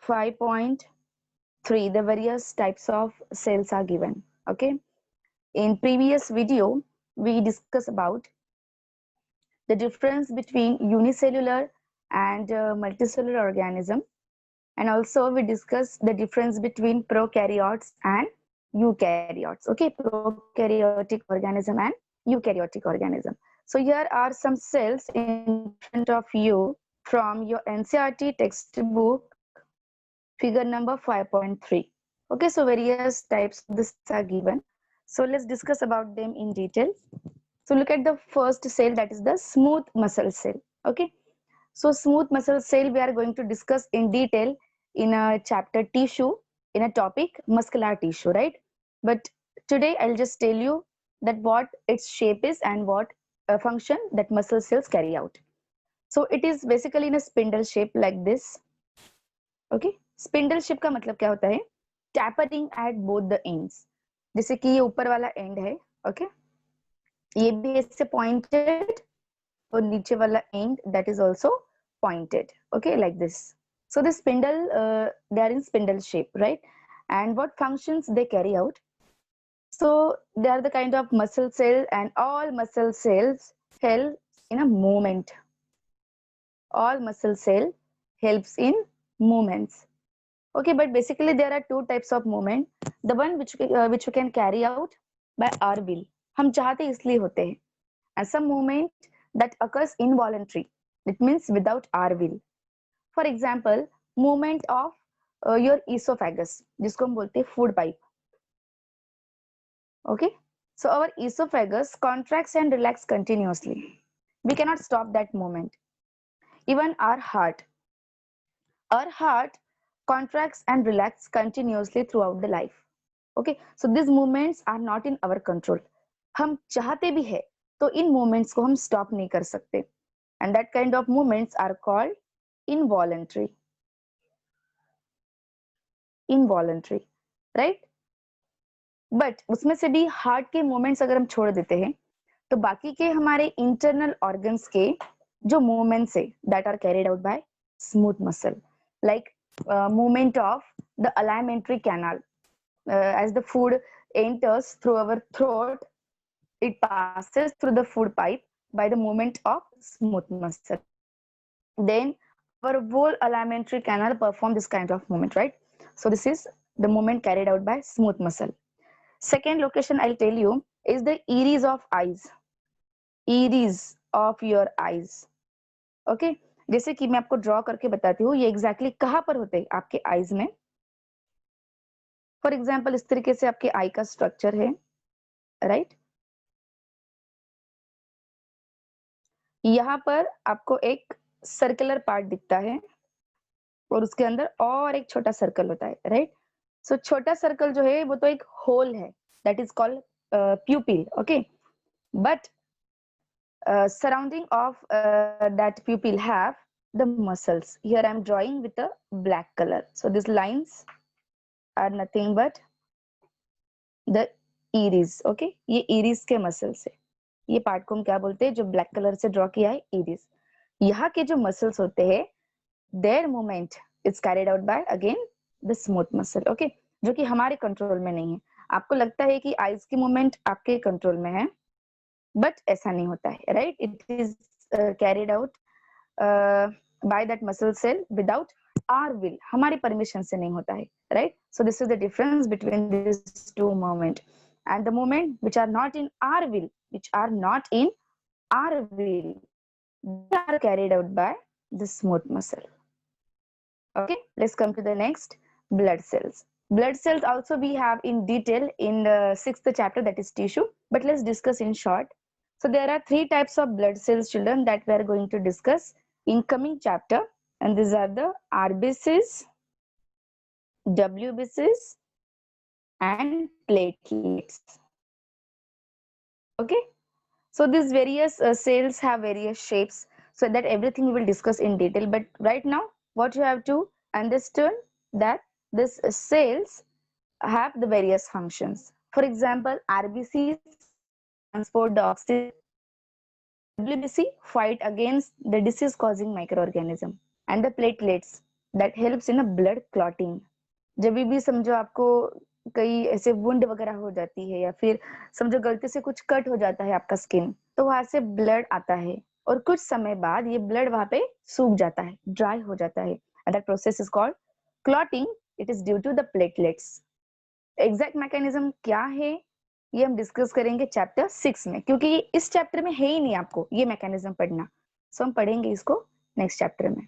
5.3, the various types of cells are given. Okay, in previous video we discussed about the difference between unicellular and multicellular organism, and also we discussed the difference between prokaryotes and eukaryotes. Okay, prokaryotic organism and eukaryotic organism. So here are some cells in front of you from your NCERT textbook, figure number 5.3. Okay, so various types of the cells are given. So let's discuss about them in detail. So look at the first cell, that is the smooth muscle cell. Okay, so smooth muscle cell we are going to discuss in detail in a chapter tissue, in a topic muscular tissue, right? But today I'll just tell you that what its shape is and what function that muscle cells carry out. So it is basically in a spindle shape like this. Okay, spindle shape का मतलब क्या होता है? Tapering at both the ends. जैसे कि ये ऊपर वाला एंड है, ओके, ये भी ऐसे पॉइंटेड और नीचे वाला end that is also pointed, okay, like this. So the spindle, they are in spindle shape, right? And what functions they carry out? So they are the kind of muscle cell, and all muscle cells help in a movement. All muscle cell helps in movements. Okay, but basically there are two types of movement. The one which we can carry out by our will. हम चाहते इसलिए होते हैं. And some movement that occurs involuntary. It means without our will. For example, movement of your esophagus, जिसको हम बोलते हैं food pipe. Okay, so our esophagus contracts and relax continuously. We cannot stop that movement. Even our heart contracts and relax continuously throughout the life. Okay, so these movements are not in our control. हम चाहते भी है तो इन movements को हम stop नहीं कर सकते. And that kind of movements are called involuntary. Involuntary, right? But उसमें से भी हार्ट के मूवमेंट्स अगर हम छोड़ देते हैं तो बाकी के हमारे इंटरनल ऑर्गन्स के जो मूवमेंट्स है that are carried out by smooth muscle, like movement of the alimentary canal. As the food enters through our throat, it passes through the food pipe by the movement of smooth muscle. Then our whole alimentary canal perform this kind of movement, right? So this is the movement carried out by smooth muscle. Second location I'll tell you is the iris of eyes. Iris of your eyes. Okay, जैसे कि मैं आपको draw करके बताती हूँ ये exactly कहाँ पर होते हैं आपके आईज में. फॉर एग्जाम्पल इस तरीके से आपके आई का स्ट्रक्चर है, राइट? यहाँ पर आपको एक सर्कुलर पार्ट दिखता है और उसके अंदर और एक छोटा सर्कल होता है, राइट? सो छोटा सर्कल जो है वो तो एक होल है, that is called प्यूपिल. Okay, but surrounding of that pupil have the muscles. Here I am drawing with a black color. So these lines are nothing but the iris. Okay, ये iris के muscles है. ये part को हम क्या बोलते हैं जो ब्लैक कलर से ड्रॉ किया है? iris. यहाँ के जो मसल्स होते हैं their movement is carried out by again the smooth muscle. Okay, जो कि हमारे कंट्रोल में नहीं है. आपको लगता है कि आईज की मूवमेंट आपके कंट्रोल में है, बट ऐसा नहीं होता है, right? It is carried out by that muscle cell without our will. हमारी परमिशन से नहीं होता है, right? So this is the difference between this two movement. And the movement which are not in our will, which are not in our will, they are carried out by the smooth muscle. Okay, let's come to the next, blood cells. Blood cells also we have in detail in the 6th chapter, that is tissue, but let's discuss in short. So there are 3 types of blood cells, children, that we are going to discuss in coming chapter, and these are the RBCs, WBCs and platelets. Okay, so these various cells have various shapes, so that everything we will discuss in detail. But right now what you have to understand that these cells have the various functions. For example, RBCs transport the oxygen, WBC fight against the disease causing microorganism, and the platelets that helps in a blood clotting. जब भी समझो आपको कई ऐसे wound वगैरह हो जाती है, या फिर समझो गलती से कुछ कट हो जाता है आपका स्किन, तो वहां से ब्लड आता है और कुछ समय बाद ये ब्लड वहां पे सूख जाता है, ड्राई हो जाता है, and that process is called clotting. It is due to the platelets. Exact mechanism क्या है ये हम डिस्कस करेंगे चैप्टर 6 में, क्योंकि इस चैप्टर में है ही नहीं आपको ये मैकेनिज्म पढ़ना, सो हम पढ़ेंगे इसको नेक्स्ट चैप्टर में।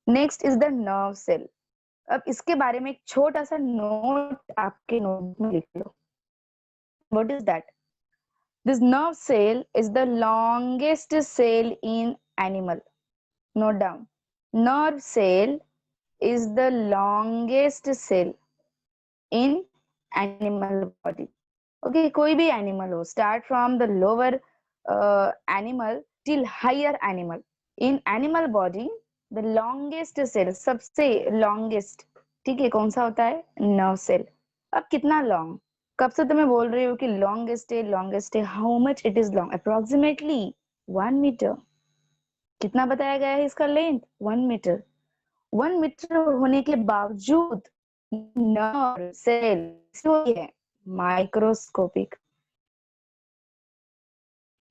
Next is the nerve cell. अब इसके बारे में एक छोटा सा नोट आपके नोट में लिख लो। What is that? This nerve cell is the longest cell in animal. Note down, nerve cell is the longest cell in animal body. Okay, कोई भी animal हो, start from the lower animal till higher animal. In animal body, the longest cell, सबसे longest, ठीक है, कौन सा होता है? nerve cell. अब कितना long? कब से तुम्हें बोल रही हो कि longest है, how much it is long? Approximately 1 meter. कितना बताया गया है इसका लेंथ? 1 meter. 1 मीटर होने के बावजूद नर्व सेल है माइक्रोस्कोपिक।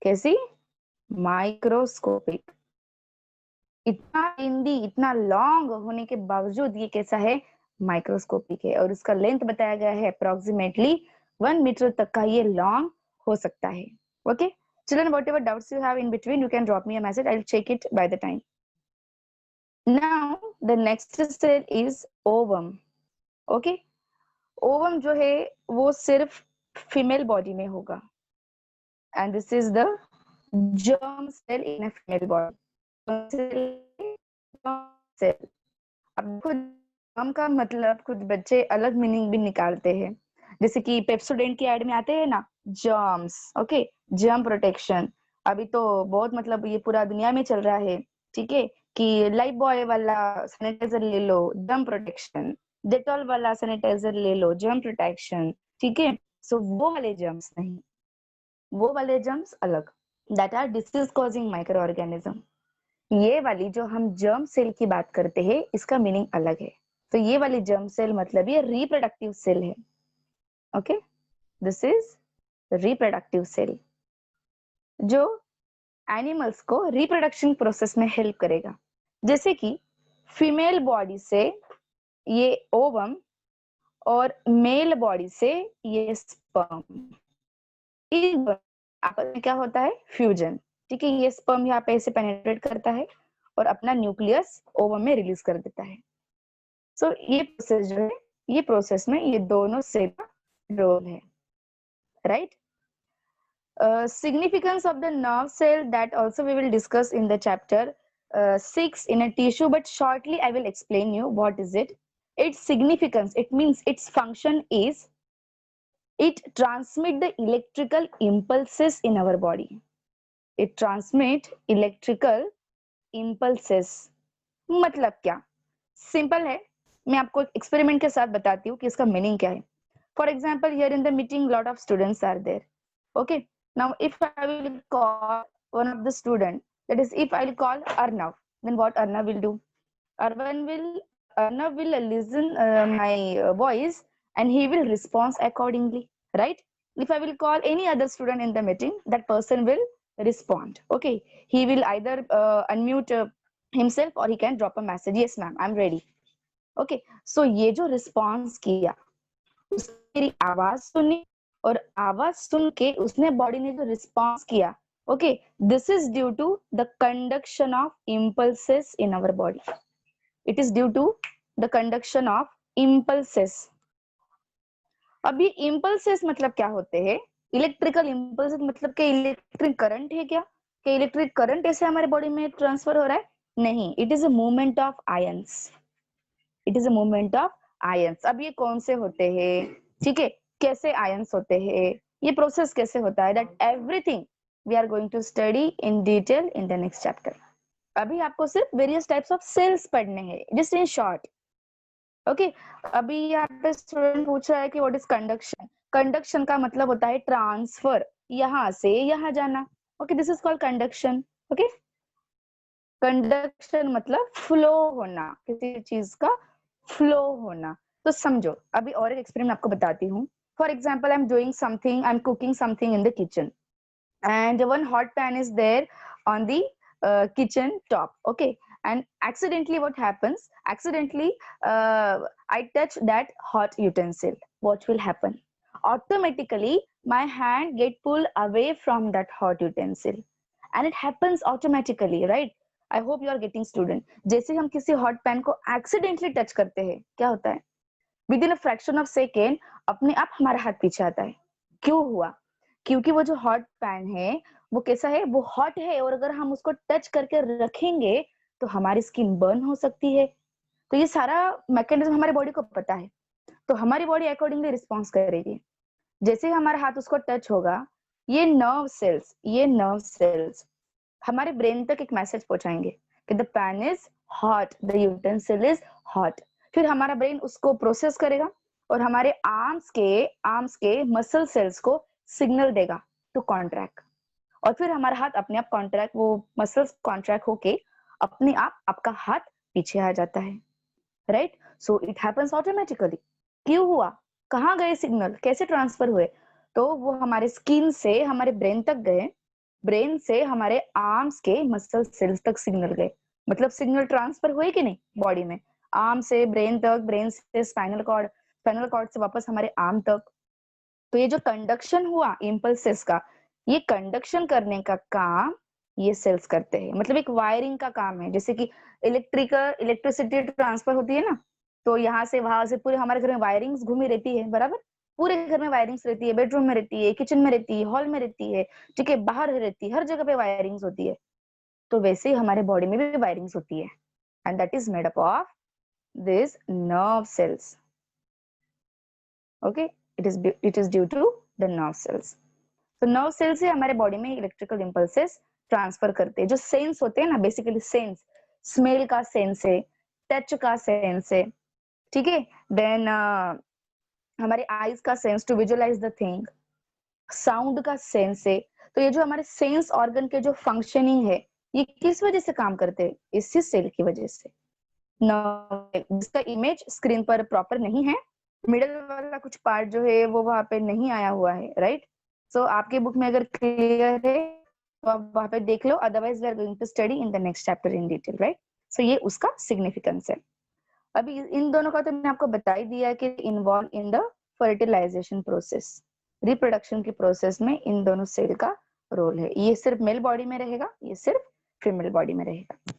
कैसी? माइक्रोस्कोपिक। इतना लेंदी, इतना लॉन्ग होने के बावजूद ये कैसा है? माइक्रोस्कोपिक है, और इसका लेंथ बताया गया है अप्रोक्सीमेटली 1 मीटर तक का ये लॉन्ग हो सकता है। Okay children, whatever doubts you have in between you can drop me a message, I will check it by the time. Now the next cell is ovum. Okay, ovum जो है वो सिर्फ female body में होगा, and this is the germ cell in a female body. Cell, अब खुद germ का मतलब कुछ बच्चे अलग मीनिंग भी निकालते हैं, जैसे कि पेप्सोडेंट की एड में आते हैं ना, जर्म्स। ओके, जर्म प्रोटेक्शन अभी तो बहुत मतलब ये पूरा दुनिया में चल रहा है, ठीक है, कि लाइफ बॉय वाला सैनिटाइजर ले लो, जर्म प्रोटेक्शन, डेटॉल वाला सैनिटाइजर ले लो, जर्म प्रोटेक्शन, ठीक है। सो वो वाले जर्म्स नहीं, वो वाले जर्म्स अलग, that are disease causing microorganism. ये वाली जो हम जर्म सेल की बात करते हैं इसका मीनिंग अलग है। तो ये वाली जर्म सेल मतलब ये रिप्रोडक्टिव सेल है। Okay, this is reproductive cell जो एनिमल्स को रिप्रोडक्शन प्रोसेस में हेल्प करेगा। जैसे कि फीमेल बॉडी से ये ओवम और मेल बॉडी से ये स्पर्म, आपस में क्या होता है? फ्यूजन, ठीक है। ये स्पर्म यहाँ पे ऐसे पेनिट्रेट करता है और अपना न्यूक्लियस ओवम में रिलीज कर देता है। सो ये प्रोसेस जो है, ये प्रोसेस में ये दोनों सेल का रोल है, right. Significance of the nerve cell, that also we will discuss in the chapter 6 in a tissue, but shortly I will explain you what is it. Its significance, it means its function is it transmit the electrical impulses in our body. It transmit electrical impulses. मतलब क्या? Simple है, मैं आपको experiment के साथ बताती हूँ कि इसका मीनिंग क्या है। For example, here in the meeting lot of students are there. Okay, now if I will call one of the student, that is if I'll call Arnav, then what Arnav will do? Arnav will listen my voice and he will respond accordingly, right? If I will call any other student in the meeting, that person will respond. Okay, he will either unmute himself or he can drop a message, yes ma'am I'm ready. Okay, so ये जो response किया, उसने मेरी आवाज सुनी और आवाज सुन के उसने बॉडी ने जो रिस्पॉन्स किया, okay, this is due to the conduction of impulses in our body. It is due to the conduction of impulses. अब ये इम्पल्सेस मतलब क्या होते हैं? इलेक्ट्रिकल इम्पल्सेस मतलब क्या इलेक्ट्रिक करंट है क्या? क्या इलेक्ट्रिक करंट ऐसे हमारे बॉडी में ट्रांसफर हो रहा है? नहीं, it is a movement of ions. It is a movement of ions. अब ये कौन से होते हैं, ठीक है, कैसे आयंस होते हैं, ये प्रोसेस कैसे होता है, that everything we are going to study in detail in the next chapter. अभी आपको सिर्फ वेरियस टाइप्स ऑफ सेल्स पढ़ने हैं, जस्ट इन शॉर्ट। ओके, अभी यहाँ पे स्टूडेंट पूछ रहा है कि व्हाट इज कंडक्शन। कंडक्शन का मतलब होता है ट्रांसफर, यहाँ से यहाँ जाना। Okay, this is called conduction. Okay, conduction मतलब फ्लो होना, किसी चीज का फ्लो होना। तो समझो, अभी और एक एक्सपेरिमेंट आपको बताती हूँ। For example, I am doing something, I am cooking something in the kitchen, and one hot pan is there on the kitchen top, okay, and accidentally what happens, accidentally I touch that hot utensil. What will happen? Automatically my hand get pulled away from that hot utensil, and it happens automatically, right? I hope you are getting student. जैसे हम किसी hot pan को accidentally touch करते हैं, क्या होता है? With in a fraction of second अपने आप हमारा हाथ पीछे आता है। क्यों हुआ? क्योंकि वो जो हॉट पैन है वो कैसा है, वो हॉट है, और अगर हम उसको टच करके रखेंगे तो हमारी स्किन बर्न हो सकती है। तो ये सारा मैकेनिज्म हमारी बॉडी को पता है, तो हमारी बॉडी अकॉर्डिंगली रिस्पॉन्स करेगी। जैसे ही हमारा हाथ उसको टच होगा, ये नर्व सेल्स हमारे ब्रेन तक एक मैसेज पहुंचाएंगे कि the pan is hot, the utensil is hot. फिर हमारा ब्रेन उसको प्रोसेस करेगा और हमारे आर्म्स के मसल सेल्स को सिग्नल देगा टू कॉन्ट्रैक्ट, और फिर हमारा हाथ अपने आप कॉन्ट्रैक्ट, वो मसल्स कॉन्ट्रैक्ट होके अपने आप आपका हाथ पीछे आ जाता है, right? So it happens automatically. क्यों हुआ? कहाँ गए सिग्नल, कैसे ट्रांसफर हुए? तो वो हमारे स्किन से हमारे ब्रेन तक गए, ब्रेन से हमारे आर्म्स के मसल सेल्स तक सिग्नल गए। मतलब सिग्नल ट्रांसफर हुए कि नहीं बॉडी में, आर्म से ब्रेन तक, ब्रेन से स्पाइनल कॉर्ड, स्पाइनल कॉर्ड से वापस हमारे आर्म तक। तो ये जो कंडक्शन हुआ इम्पल्सेस का, ये कंडक्शन करने का काम ये सेल्स करते हैं। मतलब एक वायरिंग का काम है, जैसे कि इलेक्ट्रिसिटी ट्रांसफर होती है ना, तो यहाँ से वहां से पूरे हमारे घर में वायरिंग्स घूमी रहती है, बराबर? पूरे घर में वायरिंग्स रहती है, बेडरूम में रहती है, किचन में रहती है, हॉल में रहती है, ठीक है, बाहर रहती है, हर जगह पे वायरिंग्स होती है। तो वैसे ही हमारे बॉडी में भी वायरिंग्स होती है, and that is made up of this nerve cells, okay? It is due to the nerve cells. तो नर्व सेल से हमारे बॉडी में इलेक्ट्रिकल इंपल्सेस ट्रांसफर करते हैं। जो सेंस होते हैं ना, बेसिकली सेंस, स्मेल का सेंस है, टच का सेंस है, ठीक है, देन हमारे आईज का sense to visualize the thing, sound का सेंस है। तो ये जो हमारे सेंस ऑर्गन के जो फंक्शनिंग है, ये किस वजह से काम करते हैं? इसी सेल की वजह से। जिसका इमेज स्क्रीन पर प्रॉपर नहीं है, मिडल वाला कुछ पार्ट जो है वो वहां पे नहीं आया हुआ है, राइट? सो आपके बुक में अगर क्लियर है तो आप वहां पे देख लो, otherwise we are going to study in the next chapter in detail, right? So ये उसका सिग्निफिकेंस है। अभी इन दोनों का तो मैंने आपको बता ही दिया कि involve in the fertilization process, reproduction के प्रोसेस में इन दोनों सेल का रोल है। ये सिर्फ मेल बॉडी में रहेगा, ये सिर्फ फीमेल बॉडी में रहेगा।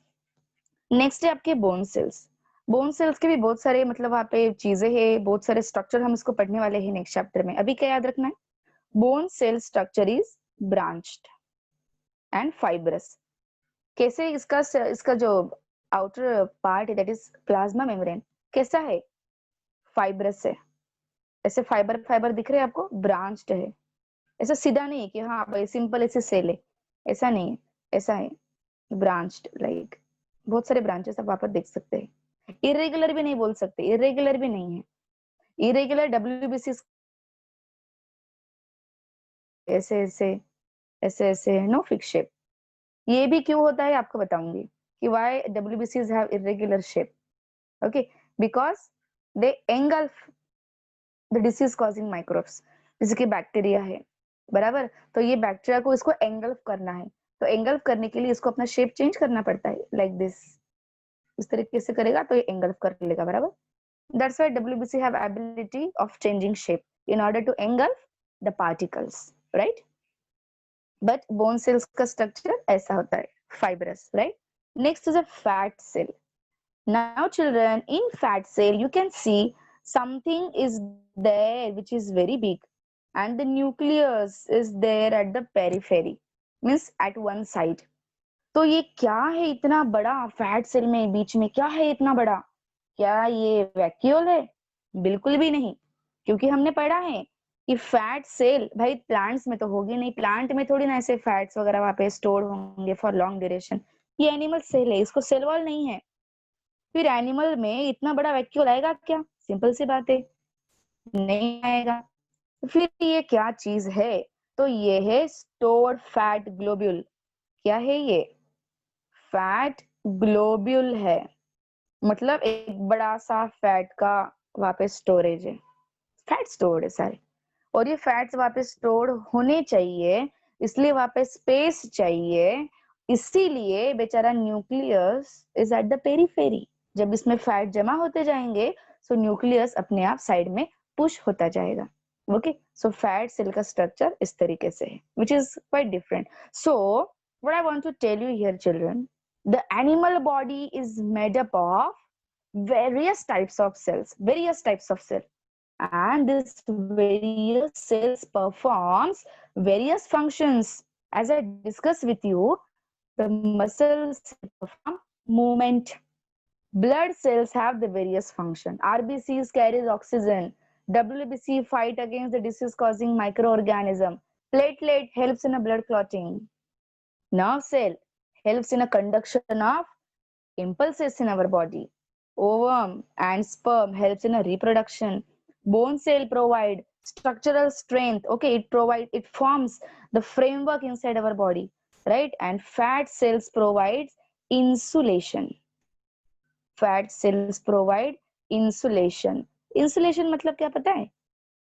नेक्स्ट है आपके बोन सेल्स। बोन सेल्स के भी बहुत सारे मतलब वहां पे चीजें हैं, बहुत सारे स्ट्रक्चर हम इसको पढ़ने वाले हैं नेक्स्ट चैप्टर में। अभी क्या याद रखना है? Bone cell structure is branched and fibrous. कैसे? इसका जो आउटर पार्ट है दैट इज प्लाज्मा मेम्ब्रेन, कैसा है? फाइब्रस है। ऐसे फाइबर फाइबर दिख रहे हैं आपको, ब्रांच्ड है। ऐसा सीधा नहीं है कि हाँ भाई सिंपल ऐसे सेल है, ऐसा नहीं है, ऐसा है ब्रांच्ड, लाइक बहुत सारे ब्रांचेस आप वहां पर देख सकते हैं। इरेगुलर भी नहीं बोल सकते, इरेगुलर भी नहीं है। इरेगुलर डब्ल्यूबीसी ऐसे ऐसे ऐसे ऐसे, नो फिक्स शेप। ये भी क्यों होता है आपको बताऊंगी कि व्हाई डब्ल्यूबीसीज have irregular shape, okay? Because they engulf the disease causing microbes, जैसे कि बैक्टीरिया है, बराबर? तो ये बैक्टीरिया को इसको एंगल्फ करना है, तो एंगल्फ करने के लिए इसको अपना शेप चेंज करना पड़ता है, लाइक दिस। इस तरीके से करेगा तो ये एंगल्फ कर लेगा, बराबर? That's why WBC have ability of changing shape in order to engulf the particles, right? But bone cells का structure ऐसा होता है, fibrous, right? Next is a fat cell. Now children, in fat cell you can see something is there which is very big, and the nucleus is there at the periphery, means at one side. तो ये क्या है इतना बड़ा fat cell में बीच में, क्या है इतना बड़ा? क्या ये वैक्यूल है? बिल्कुल भी नहीं, क्योंकि हमने पढ़ा है कि फैट सेल भाई प्लांट्स में तो होगी नहीं, प्लांट में थोड़ी ना ऐसे फैट्स वगैरह वहां पे स्टोर होंगे फॉर लॉन्ग ड्यूरेशन। ये एनिमल सेल है, इसको सेल वॉल नहीं है। फिर एनिमल में इतना बड़ा वैक्यूल आएगा क्या? सिंपल सी बात है, नहीं आएगा। फिर ये क्या चीज है? तो ये है स्टोर्ड फैट ग्लोब्यूल। क्या है ये? फैट ग्लोब्यूल है, मतलब एक बड़ा सा फैट का वहां पे स्टोरेज है, फैट स्टोर्ड है सारे, और ये फैट्स वहां पे स्टोर होने चाहिए, इसलिए वहां पे स्पेस चाहिए, इसीलिए बेचारा nucleus is at the periphery. जब इसमें फैट जमा होते जाएंगे सो न्यूक्लियस अपने आप साइड में पुश होता जाएगा। ओके, सो फैट सेल का स्ट्रक्चर इस तरीके से है, which is quite different. So what I want to tell you here children, the animal body is made up of various types of cells, and this various cells performs various functions. As I discussed with you, the muscles perform movement, blood cells have the various function, RBCs carries oxygen, WBC fight against the disease causing microorganism, platelet helps in a blood clotting, nerve cell helps in a conduction of impulses in our body, ovum and sperm helps in a reproduction, bone cell provide structural strength, okay, it forms the framework inside our body, right? And fat cells provides insulation, fat cells provide insulation. Insulation मतलब क्या पता है?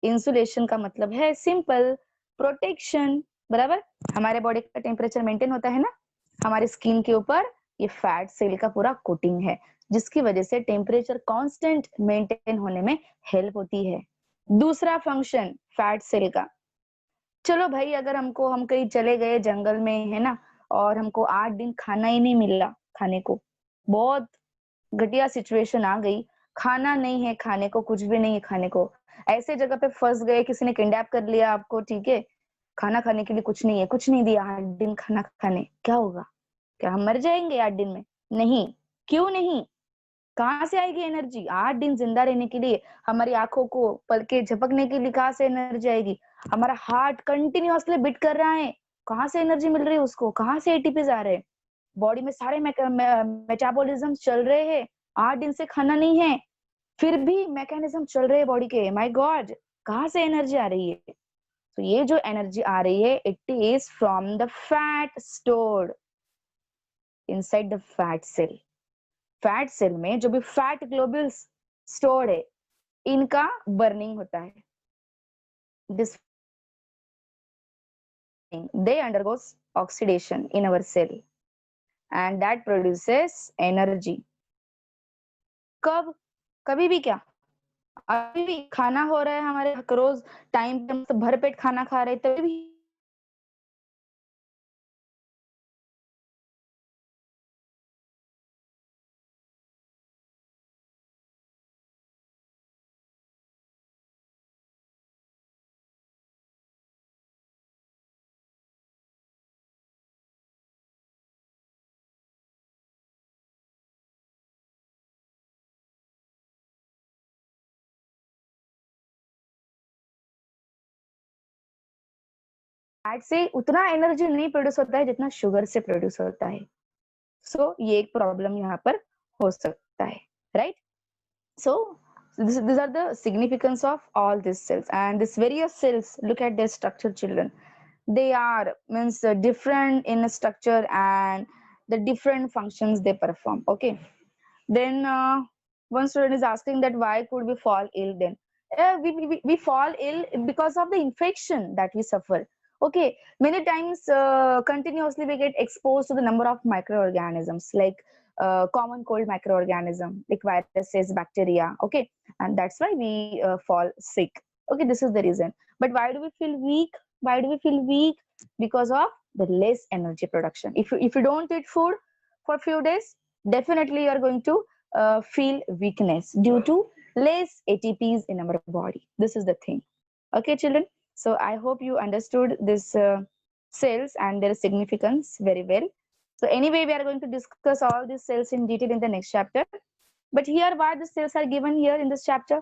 Insulation का मतलब है simple protection, बराबर। हमारे body का टेम्परेचर मेंटेन होता है ना हमारी स्किन के ऊपर, ये फैट सेल का पूरा कोटिंग है, जिसकी वजह से टेम्परेचर कांस्टेंट मेंटेन होने में हेल्प होती है। दूसरा फंक्शन फैट सेल का, चलो भाई अगर हम कहीं चले गए जंगल में है ना, और हमको 8 दिन खाना ही नहीं मिला, खाने को बहुत घटिया सिचुएशन आ गई, खाना नहीं है खाने को, कुछ भी नहीं है खाने को, ऐसे जगह पे फंस गए, किसी ने किडनैप कर लिया आपको, ठीक है, खाना खाने के लिए कुछ नहीं है, कुछ नहीं दिया, 8 दिन खाना खाने, क्या होगा? क्या हम मर जाएंगे 8 दिन में? नहीं। क्यों नहीं? कहाँ से आएगी एनर्जी 8 दिन जिंदा रहने के लिए? हमारी आंखों को पलके झपकने के लिए कहाँ से एनर्जी आएगी? हमारा हार्ट कंटिन्यूअसली बीट कर रहा है, कहाँ से एनर्जी मिल रही है उसको? कहाँ से एटीपीज आ रहे हैं? बॉडी में सारे मेटाबॉलिज्म चल रहे हैं, 8 दिन से खाना नहीं है, फिर भी मैकेनिज्म चल रहे हैं बॉडी के, माय गॉड, कहाँ से एनर्जी आ रही है? तो ये जो एनर्जी आ रही है it is from the fat stored inside the fat cell. Fat cell में जो भी फैट ग्लोब्यूल्स स्टोर्ड है इनका बर्निंग होता है, this they undergoes oxidation in our cell and that produces energy। कब? कभी भी क्या, अभी भी खाना हो रहा है हमारे रोज टाइम पे, मतलब भरपेट खाना खा रहे तभी भी फैट से उतना एनर्जी नहीं प्रोड्यूस होता है जितना शुगर से प्रोड्यूस होता है। सो ये एक प्रॉब्लम यहाँ पर हो सकता है, right? So these are the significance of all these cells, and these various cells, look at their structure children, they are means different in structure and the different functions they perform, okay? Then one student is asking that why could we fall ill then? We fall ill because of the infection that we suffer, okay? Many times continuously we get exposed to the number of microorganisms like common cold microorganism like viruses, bacteria, okay, and that's why we fall sick, okay? This is the reason. But why do we feel weak? Why do we feel weak? Because of the less energy production. If you don't eat food for a few days, definitely you are going to feel weakness due to less ATPs in our body. This is the thing, okay children? So I hope you understood this cells and their significance very well. So anyway, we are going to discuss all these cells in detail in the next chapter. But here, why the cells are given here in this chapter?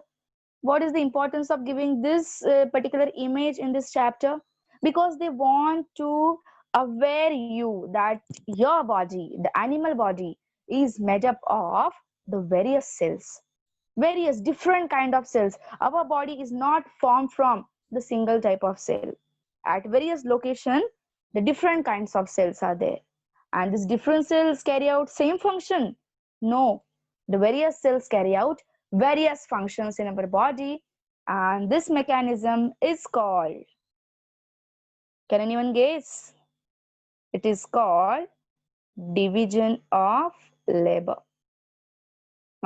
What is the importance of giving this particular image in this chapter? Because they want to aware you that your body, the animal body, is made up of the various cells, various different kind of cells. Our body is not formed from the single type of cell. At various location, the different kinds of cells are there. And these different cells carry out same function? No, the various cells carry out various functions in our body, and this mechanism is called, can anyone guess? It is called division of labor.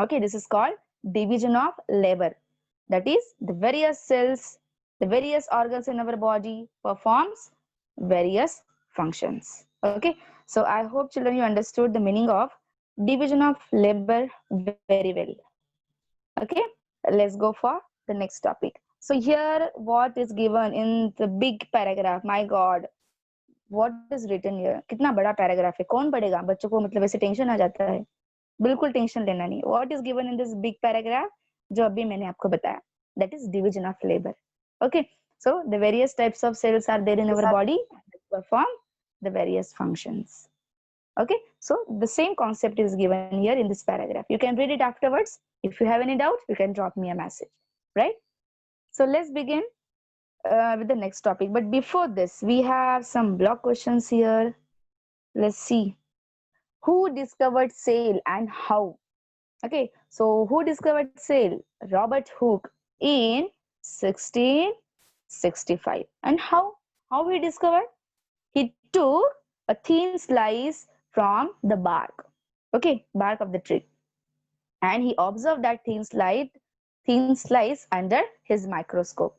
Okay, this is called division of labor. That is, the various cells, the various organs in our body performs various functions. Okay, so I hope children you understood the meaning of division of labor very well. Okay, let's go for the next topic. So here what is given in the big paragraph, my god, what is written here, कितना बड़ा paragraph है, कौन पढ़ेगा? बच्चों को मतलब ऐसे tension आ जाता है, बिल्कुल टेंशन लेना नहीं. What is given in this big paragraph? जो अभी मैंने आपको बताया, that is division of labor. Okay, so the various types of cells are there in our body that perform the various functions. Okay, so the same concept is given here in this paragraph. You can read it afterwards. If you have any doubt, you can drop me a message, right? So let's begin with the next topic. But before this, we have some block questions here. Let's see. Who discovered sail and how? Okay, so who discovered sail? Robert Hooke in 1665. And how? How he discovered? He took a thin slice from the bark, okay, bark of the tree, and he observed that thin slice under his microscope.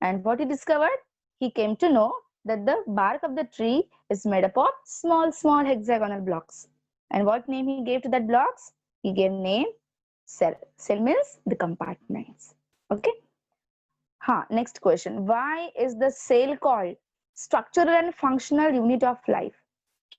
And what he discovered? He came to know that the bark of the tree is made up of small hexagonal blocks. And what name he gave to that blocks? He gave name cell. Cell means the compartments. Okay. Next question. Why is the cell called structural and functional unit of life?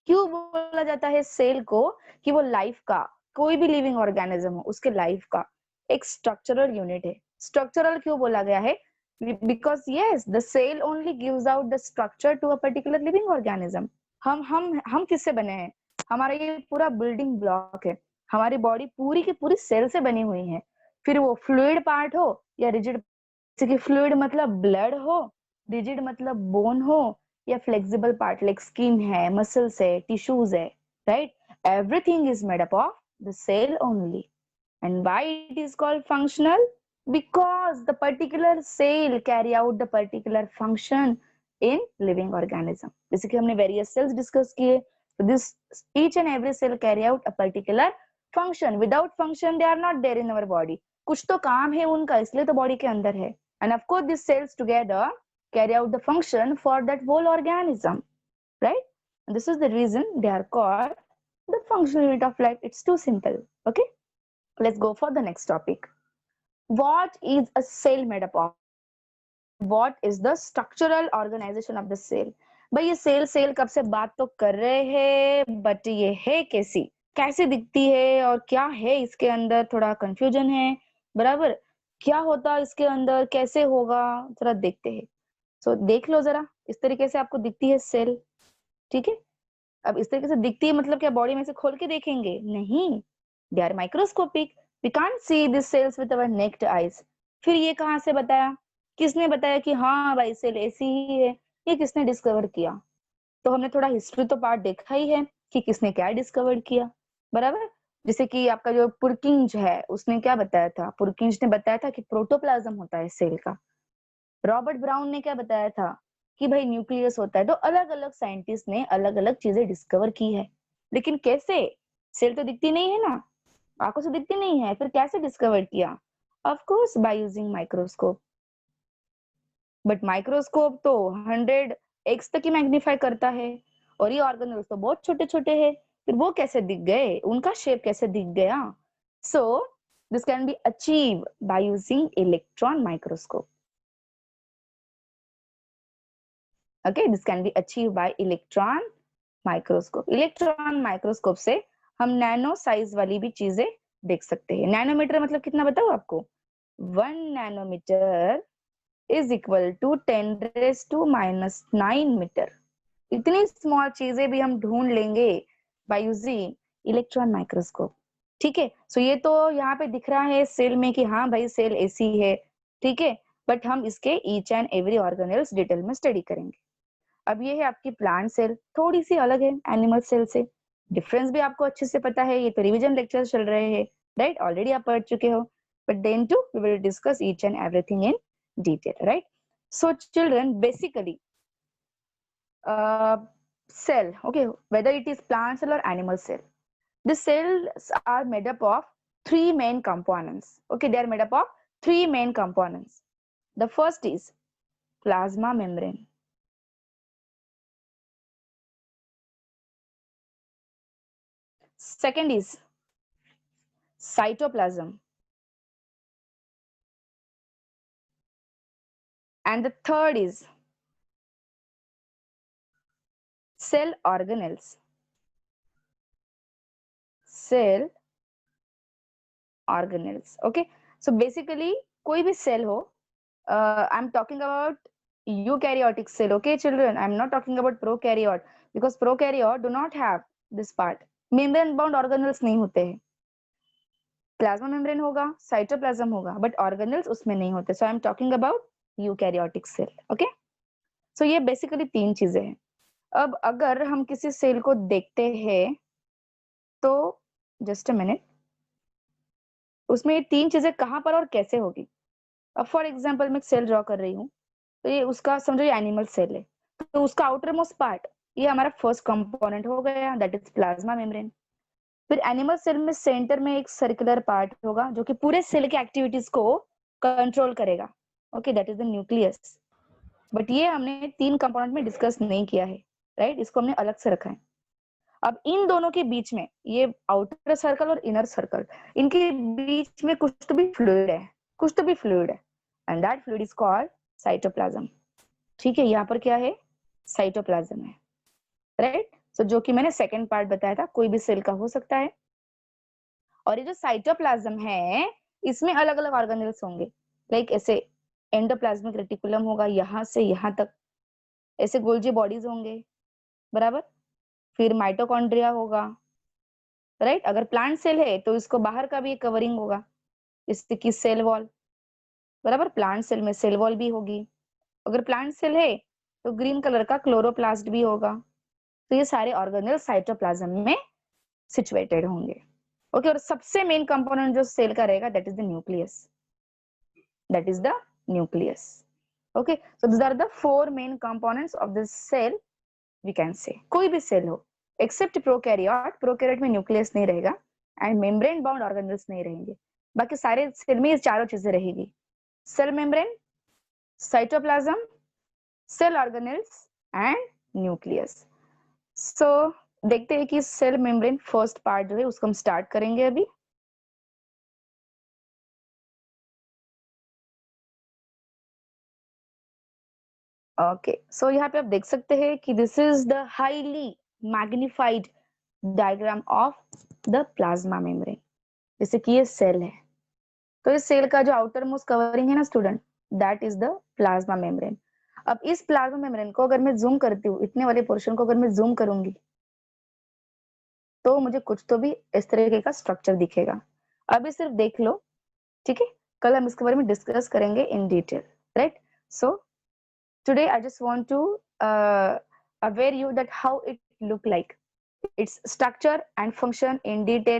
क्यों बोला जाता है cell को कि वो life का, कोई भी लिविंग ऑर्गेनिज्म हो उसके लाइफ का एक स्ट्रक्चरल यूनिट है? स्ट्रक्चरल क्यों बोला गया है? Because yes, the cell only gives out the structure to a particular living organism. हम किससे बने हैं? हमारा ये पूरा बिल्डिंग ब्लॉक है. हमारी बॉडी पूरी की पूरी सेल से बनी हुई है. फिर वो फ्लूइड पार्ट हो या रिजिड, जैसे कि फ्लूइड मतलब ब्लड हो, रिजिड मतलब बोन हो, या फ्लेक्सिबल पार्ट लाइक स्किन है, मसल्स है, टिश्यूज है, right? Everything is made up of the cell only. And why it is called functional? Because the particular cell carry out the particular function in living organism. जैसे कि हमने various cells discuss किए, so this each and every cell carry out a particular function. Without function they are not there in our body. कुछ तो काम है उनका, इसलिए तो बॉडी के अंदर है. And of course these cells together carry out the function for that whole organism, right? And this is the reason they are called the functional unit of life. It's too simple. Okay, let's go for the next topic. What is a cell made up of? What is the structural organization of the cell? भाई ये cell कब से बात तो कर रहे हैं, but ये है कैसी, कैसे दिखती है और क्या है इसके अंदर, थोड़ा कंफ्यूजन है. बराबर, क्या होता इसके अंदर, कैसे होगा, जरा देखते हैं. सो देख लो जरा, इस तरीके से आपको दिखती है सेल. ठीक है, अब इस तरीके से दिखती है मतलब क्या बॉडी में से खोल के देखेंगे? नहीं, they are microscopic. We can't see this cells with our naked eyes. फिर ये कहाँ से बताया? किसने बताया कि हाँ भाई सेल ऐसी ही है? ये किसने डिस्कवर किया? तो हमने थोड़ा हिस्ट्री तो पार्ट देखा ही है कि किसने क्या डिस्कवर किया. बराबर, जैसे कि आपका जो पुरकिंज है उसने क्या बताया था? पुरकिंज ने बताया था कि प्रोटोप्लाज्म होता है सेल का. रॉबर्ट ब्राउन ने क्या बताया था? कि भाई न्यूक्लियस होता है. तो अलग अलग साइंटिस्ट ने अलग अलग चीजें डिस्कवर की है. लेकिन कैसे? सेल तो दिखती नहीं है ना, आंखों से दिखती नहीं है, फिर कैसे डिस्कवर किया? Of course by using microscope. But microscope तो 100x तक ही मैग्नीफाई करता है, और ये ऑर्गेनल्स तो बहुत छोटे छोटे हैं. फिर वो कैसे दिख गए, उनका शेप कैसे दिख गया? So this can be achieve by using electron microscope. Okay, this can be achieved by electron microscope. Electron microscope से हम नैनो साइज वाली भी चीजें देख सकते हैं. नैनोमीटर मतलब कितना बताओ आपको? 1 nanometer is equal to 10⁻⁹ meter. इतनी स्मॉल चीजें भी हम ढूंढ लेंगे बाय यूजिंग इलेक्ट्रॉन माइक्रोस्कोप. ठीक है, सो ये तो यहाँ पे दिख रहा है सेल में कि हाँ भाई सेल ऐसी है. ठीक है, बट हम इसके each and every organelles detail में स्टडी करेंगे. अब ये है आपकी प्लांट सेल, थोड़ी सी अलग है एनिमल सेल से. डिफरेंस भी आपको अच्छे से पता है, ये तो रिवीजन लेक्चर चल रहे हैं, राइट, ऑलरेडी आप पढ़ चुके हो, but then too we will discuss each and everything in detail, right? So children, basically cell, okay, whether it is plant cell or animal cell, the cells are made up of three main components. Okay, they are made up of three main components. The first is plasma membrane. Second is cytoplasm. And the third is cell organelles. Cell organelles. Okay, so basically कोई भी cell हो, I'm talking about eukaryotic cell. Okay, children, I'm not talking about prokaryote, because prokaryote do not have this part. Membrane bound organelles नहीं होते हैं. Plasma membrane होगा, cytoplasm होगा, but organelles उसमें नहीं होते. So I'm talking about eukaryotic cell. Okay, so ये basically तीन चीजें हैं. अब अगर हम किसी सेल को देखते हैं तो जस्ट अ मिनट, उसमें ये तीन चीजें कहां पर और कैसे होगी. अब फॉर एग्जांपल मैं एक सेल ड्रॉ कर रही हूँ, तो ये उसका समझो ये एनिमल सेल है, तो उसका आउटर मोस्ट पार्ट ये हमारा फर्स्ट कंपोनेंट हो गया, दैट इज प्लाज्मा मेम्ब्रेन. फिर एनिमल सेल में सेंटर में एक सर्कुलर पार्ट होगा जो कि पूरे सेल की एक्टिविटीज को कंट्रोल करेगा. Okay, that is the nucleus. But ये हमने तीन कंपोनेंट में डिस्कस नहीं किया है, राइट, इसको हमने अलग से रखा है. अब इन दोनों के बीच में ये आउटर सर्कल और इनर सर्कल, इनके बीच में कुछ तो भी फ्लूइड है, कुछ तो भी फ्लूइड है, and that fluid is called cytoplasm. ठीक है, यहाँ पर क्या है, साइटोप्लाज्म है, राइट. सो जो कि मैंने सेकंड पार्ट बताया था, कोई भी सेल का हो सकता है. और ये जो साइटोप्लाज्म है, इसमें अलग अलग ऑर्गेनेल्स होंगे, लाइक ऐसे एंडोप्लाज्मिक रेटिकुलम होगा यहाँ से यहाँ तक, ऐसे गोल्जी बॉडीज होंगे, बराबर. फिर माइटोकॉन्ड्रिया होगा, राइट. अगर प्लांट सेल है तो इसको बाहर का भी एक कवरिंग होगा, जैसे कि सेल वॉल, बराबर. प्लांट सेल में सेल वॉल भी होगी. अगर प्लांट सेल है तो ग्रीन कलर का क्लोरोप्लास्ट भी होगा. तो ये सारे ऑर्गेनेल साइटोप्लाज्म में सिचुएटेड होंगे. ओके, और सबसे मेन कंपोनेंट जो सेल का रहेगा, that is the nucleus, that is the nucleus. Okay, so this are the four main components of this cell, we can say. कोई भी सेल हो एक्सेप्ट प्रोकैरियोट, प्रोकैरियोट में न्यूक्लियस नहीं रहेगा एंड मेम्ब्रेन बाउंड ऑर्गेनेल्स नहीं रहेंगे, बाकी सारे सेल में ये चारों चीजें रहेगी. Cell membrane, cytoplasm, cell organelles and nucleus. So देखते हैं कि सेल मेम्ब्रेन फर्स्ट पार्ट जो है उसको हम स्टार्ट करेंगे अभी. ओके, सो यहाँ पे आप देख सकते हैं कि this is the highly magnified diagram of the plasma membrane. जैसे कि ये सेल है, तो इस सेल का जो आउटर मोस्ट कवरिंग है ना student, that is the plasma membrane. अब इस प्लाज्मा मेम्ब्रेन को अगर मैं जूम करती हूँ, इतने वाले पोर्शन को अगर मैं जूम करूंगी तो मुझे कुछ तो भी इस तरीके का स्ट्रक्चर दिखेगा. अभी सिर्फ देख लो, ठीक है, कल हम इसके बारे में डिस्कस करेंगे in detail, right. So today I just want to aware you that how it look like, its structure and function in detail.